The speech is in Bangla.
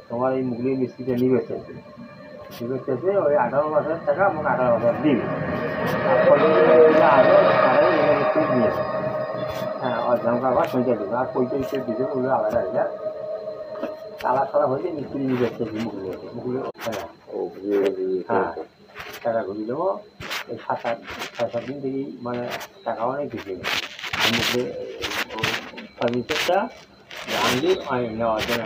তোমার এই মুগলি মিস্ত্রিটা নিবে চাইছে ওই 18,000 টাকা এবং 18,000 দিবে নিয়েছে হ্যাঁ অর্ধা আবার পয়সা দিবে আর পয়সা দিবে ওগুলো আলাদা হয়ে তালা ছাড়া হয়েছে মিস্ত্রি নিবে চাইছে মুগলি হ্যাঁ হ্যাঁ টাকা ঘুরিয়ে দেবো এই 6-7 দিন থেকেই মানে টাকা অনেক কিছু মুগলি ফার্নিচারটা আনলি নেওয়ার জন্য